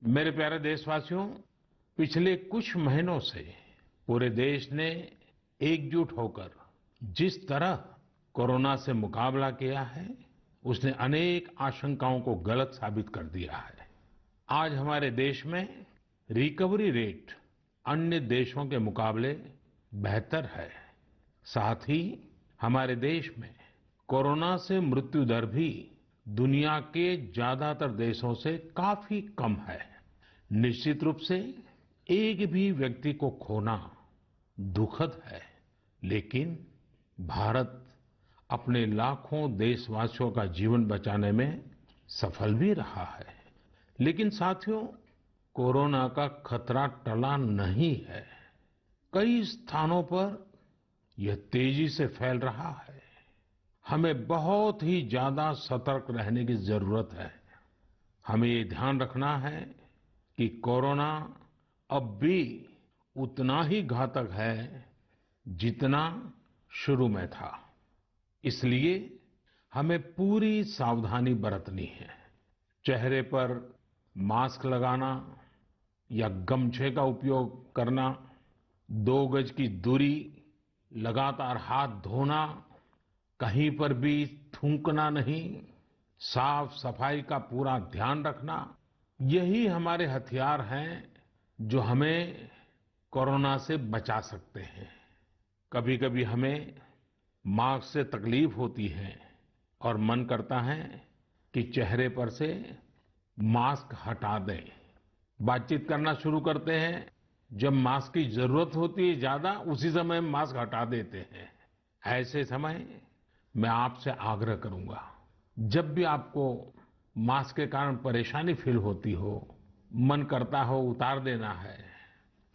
मेरे प्यारे देशवासियों, पिछले कुछ महीनों से पूरे देश ने एकजुट होकर जिस तरह कोरोना से मुकाबला किया है, उसने अनेक आशंकाओं को गलत साबित कर दिया है। आज हमारे देश में रिकवरी रेट अन्य देशों के मुकाबले बेहतर है। साथ ही हमारे देश में कोरोना से मृत्यु दर भी दुनिया के ज्यादातर देशों से काफी कम है। निश्चित रूप से एक भी व्यक्ति को खोना दुखद है, लेकिन भारत अपने लाखों देशवासियों का जीवन बचाने में सफल भी रहा है। लेकिन साथियों, कोरोना का खतरा टला नहीं है। कई स्थानों पर यह तेजी से फैल रहा है। हमें बहुत ही ज्यादा सतर्क रहने की जरूरत है। हमें ये ध्यान रखना है कि कोरोना अब भी उतना ही घातक है जितना शुरू में था। इसलिए हमें पूरी सावधानी बरतनी है। चेहरे पर मास्क लगाना या गमछे का उपयोग करना, 2 गज की दूरी, लगातार हाथ धोना, कहीं पर भी थूकना नहीं, साफ सफाई का पूरा ध्यान रखना, यही हमारे हथियार हैं जो हमें कोरोना से बचा सकते हैं। कभी कभी हमें मास्क से तकलीफ होती है और मन करता है कि चेहरे पर से मास्क हटा दें। बातचीत करना शुरू करते हैं, जब मास्क की जरूरत होती है ज्यादा, उसी समय मास्क हटा देते हैं। ऐसे समय मैं आपसे आग्रह करूंगा, जब भी आपको मास्क के कारण परेशानी फील होती हो, मन करता हो उतार देना है,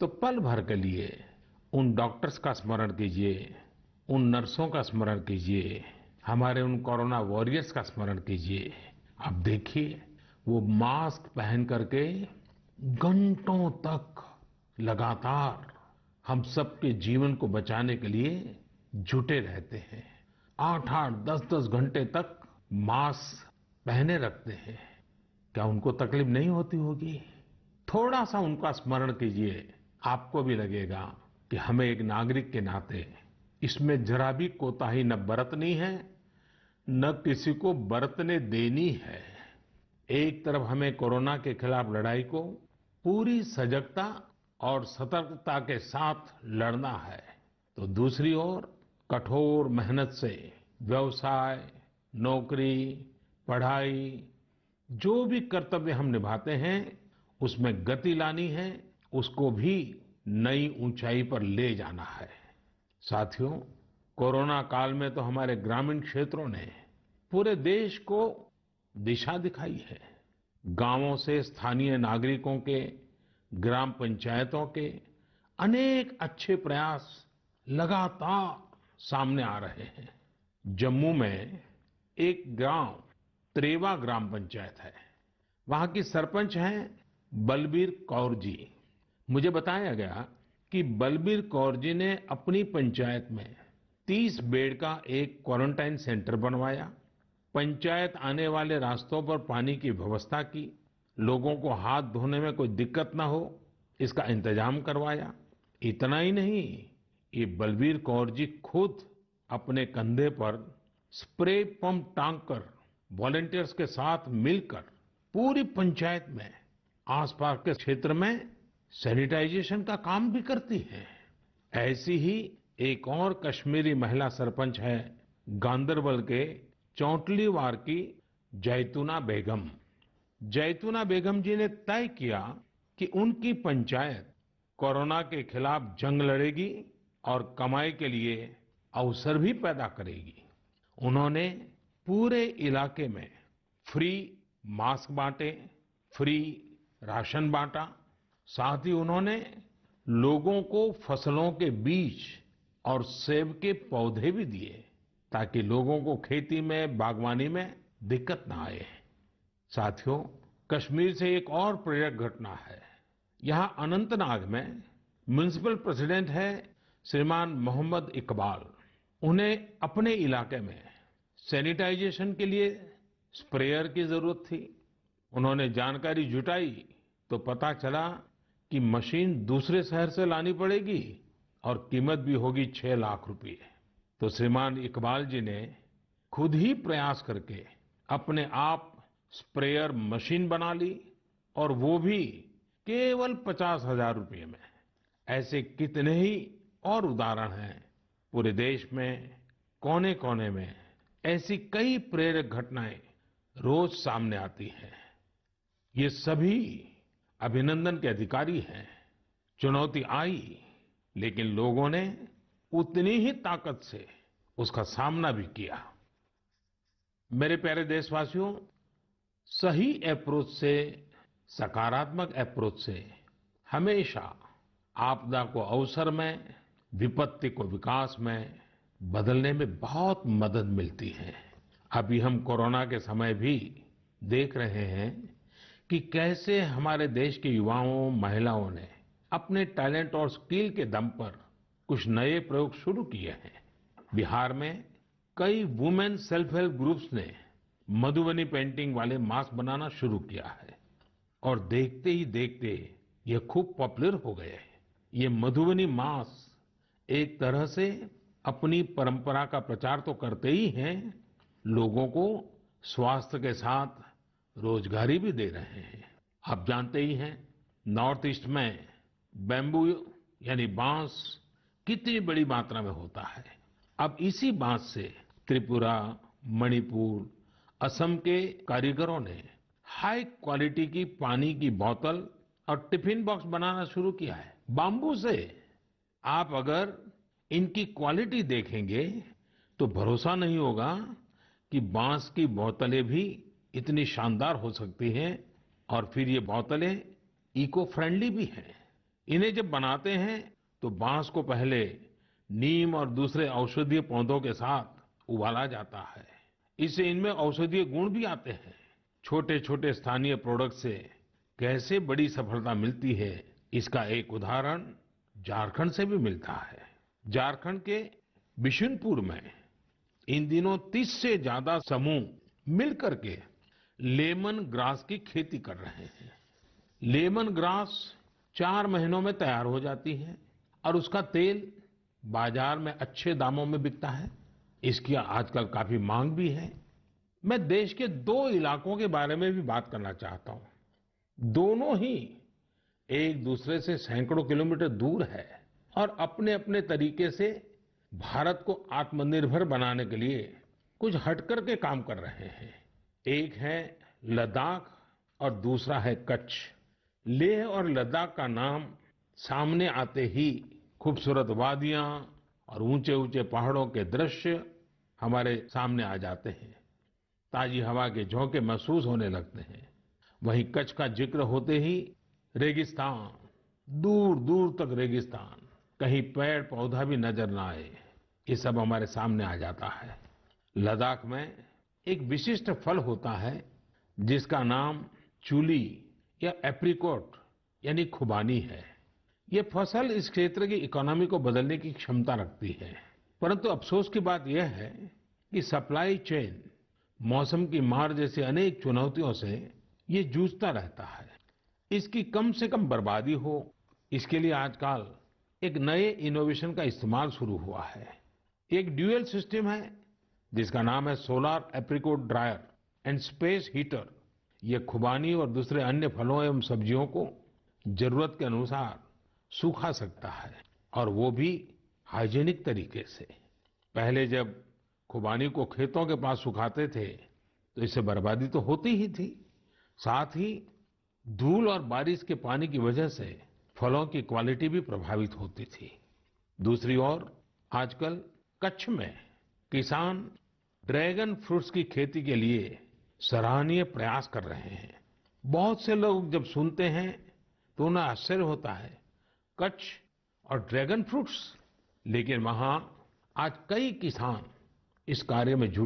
तो पल भर के लिए उन डॉक्टर्स का स्मरण कीजिए, उन नर्सों का स्मरण कीजिए, हमारे उन कोरोना वॉरियर्स का स्मरण कीजिए। आप देखिए, वो मास्क पहन करके घंटों तक लगातार हम सबके जीवन को बचाने के लिए जुटे रहते हैं। 8-8, 10-10 घंटे तक मास्क पहने रखते हैं। क्या उनको तकलीफ नहीं होती होगी? थोड़ा सा उनका स्मरण कीजिए, आपको भी लगेगा कि हमें एक नागरिक के नाते इसमें जरा भी कोताही न बरतनी है, न किसी को बरतने देनी है। एक तरफ हमें कोरोना के खिलाफ लड़ाई को पूरी सजगता और सतर्कता के साथ लड़ना है, तो दूसरी ओर कठोर मेहनत से व्यवसाय, नौकरी, पढ़ाई, जो भी कर्तव्य हम निभाते हैं, उसमें गति लानी है, उसको भी नई ऊंचाई पर ले जाना है। साथियों, कोरोना काल में तो हमारे ग्रामीण क्षेत्रों ने पूरे देश को दिशा दिखाई है। गांवों से स्थानीय नागरिकों के, ग्राम पंचायतों के अनेक अच्छे प्रयास लगातार सामने आ रहे हैं। जम्मू में एक गांव त्रेवा ग्राम पंचायत है। वहां की सरपंच हैं बलबीर कौर जी। मुझे बताया गया कि बलबीर कौर जी ने अपनी पंचायत में 30 बेड का एक क्वारंटाइन सेंटर बनवाया। पंचायत आने वाले रास्तों पर पानी की व्यवस्था की, लोगों को हाथ धोने में कोई दिक्कत ना हो, इसका इंतजाम करवाया। इतना ही नहीं, ये बलबीर कौर जी खुद अपने कंधे पर स्प्रे पंप टांग कर वॉलंटियर्स के साथ मिलकर पूरी पंचायत में, आसपास के क्षेत्र में सैनिटाइजेशन का काम भी करती हैं। ऐसी ही एक और कश्मीरी महिला सरपंच है गांदरबल के चौंटलीवार की जैतूना बेगम। जैतूना बेगम जी ने तय किया कि उनकी पंचायत कोरोना के खिलाफ जंग लड़ेगी और कमाई के लिए अवसर भी पैदा करेगी। उन्होंने पूरे इलाके में फ्री मास्क बांटे, फ्री राशन बांटा। साथ ही उन्होंने लोगों को फसलों के बीज और सेब के पौधे भी दिए, ताकि लोगों को खेती में, बागवानी में दिक्कत ना आए। साथियों, कश्मीर से एक और प्रेरक घटना है। यहाँ अनंतनाग में म्युनिसिपल प्रेसिडेंट है श्रीमान मोहम्मद इकबाल। उन्हें अपने इलाके में सैनिटाइजेशन के लिए स्प्रेयर की जरूरत थी। उन्होंने जानकारी जुटाई तो पता चला कि मशीन दूसरे शहर से लानी पड़ेगी और कीमत भी होगी 6 लाख रुपए। तो श्रीमान इकबाल जी ने खुद ही प्रयास करके अपने आप स्प्रेयर मशीन बना ली और वो भी केवल 50,000 रुपए में। ऐसे कितने ही और उदाहरण हैं पूरे देश में, कोने कोने में ऐसी कई प्रेरक घटनाएं रोज सामने आती हैं। ये सभी अभिनंदन के अधिकारी हैं। चुनौती आई, लेकिन लोगों ने उतनी ही ताकत से उसका सामना भी किया। मेरे प्यारे देशवासियों, सही अप्रोच से, सकारात्मक अप्रोच से हमेशा आपदा को अवसर में, विपत्ति को विकास में बदलने में बहुत मदद मिलती है। अभी हम कोरोना के समय भी देख रहे हैं कि कैसे हमारे देश के युवाओं, महिलाओं ने अपने टैलेंट और स्किल के दम पर कुछ नए प्रयोग शुरू किए हैं। बिहार में कई वुमेन सेल्फ हेल्प ग्रुप्स ने मधुबनी पेंटिंग वाले मास्क बनाना शुरू किया है और देखते ही देखते ये खूब पॉपुलर हो गए। ये मधुबनी मास्क एक तरह से अपनी परंपरा का प्रचार तो करते ही हैं, लोगों को स्वास्थ्य के साथ रोजगारी भी दे रहे हैं। आप जानते ही हैं, नॉर्थ ईस्ट में बैम्बू यानी बांस कितनी बड़ी मात्रा में होता है। अब इसी बांस से त्रिपुरा, मणिपुर, असम के कारीगरों ने हाई क्वालिटी की पानी की बोतल और टिफिन बॉक्स बनाना शुरू किया है बाम्बू से। आप अगर इनकी क्वालिटी देखेंगे तो भरोसा नहीं होगा कि बांस की बोतलें भी इतनी शानदार हो सकती हैं। और फिर ये बोतलें इको फ्रेंडली भी हैं। इन्हें जब बनाते हैं तो बांस को पहले नीम और दूसरे औषधीय पौधों के साथ उबाला जाता है। इससे इनमें औषधीय गुण भी आते हैं। छोटे छोटे स्थानीय प्रोडक्ट से कैसे बड़ी सफलता मिलती है, इसका एक उदाहरण झारखंड से भी मिलता है। झारखंड के बिशुनपुर में इन दिनों 30 से ज्यादा समूह मिलकर के लेमन ग्रास की खेती कर रहे हैं। लेमन ग्रास 4 महीनों में तैयार हो जाती है और उसका तेल बाजार में अच्छे दामों में बिकता है। इसकी आजकल काफी मांग भी है। मैं देश के 2 इलाकों के बारे में भी बात करना चाहता हूं। दोनों ही एक दूसरे से सैकड़ों किलोमीटर दूर है और अपने अपने तरीके से भारत को आत्मनिर्भर बनाने के लिए कुछ हटकर के काम कर रहे हैं। एक है लद्दाख और दूसरा है कच्छ। लेह और लद्दाख का नाम सामने आते ही खूबसूरत वादियां और ऊंचे ऊंचे पहाड़ों के दृश्य हमारे सामने आ जाते हैं। ताजी हवा के झोंके महसूस होने लगते हैं। वहीं कच्छ का जिक्र होते ही रेगिस्तान, दूर दूर तक रेगिस्तान, कहीं पेड़ पौधा भी नजर ना आए, ये सब हमारे सामने आ जाता है। लद्दाख में एक विशिष्ट फल होता है जिसका नाम चूली या एप्रिकॉट यानी खुबानी है। ये फसल इस क्षेत्र की इकोनॉमी को बदलने की क्षमता रखती है। परंतु अफसोस की बात यह है कि सप्लाई चेन, मौसम की मार जैसी अनेक चुनौतियों से ये जूझता रहता है। इसकी कम से कम बर्बादी हो, इसके लिए आजकल एक नए इनोवेशन का इस्तेमाल शुरू हुआ है। एक ड्यूअल सिस्टम है जिसका नाम है solar apricot dryer and space heater. ये खुबानी और दूसरे अन्य फलों एवं सब्जियों को जरूरत के अनुसार सुखा सकता है और वो भी हाइजीनिक तरीके से। पहले जब खुबानी को खेतों के पास सुखाते थे तो इससे बर्बादी तो होती ही थी, साथ ही धूल और बारिश के पानी की वजह से फलों की क्वालिटी भी प्रभावित होती थी। दूसरी ओर आजकल कच्छ में किसान ड्रैगन फ्रूट्स की खेती के लिए सराहनीय प्रयास कर रहे हैं। बहुत से लोग जब सुनते हैं तो उन्हें आश्चर्य होता है, कच्छ और ड्रैगन फ्रूट्स, लेकिन वहां आज कई किसान इस कार्य में जुटे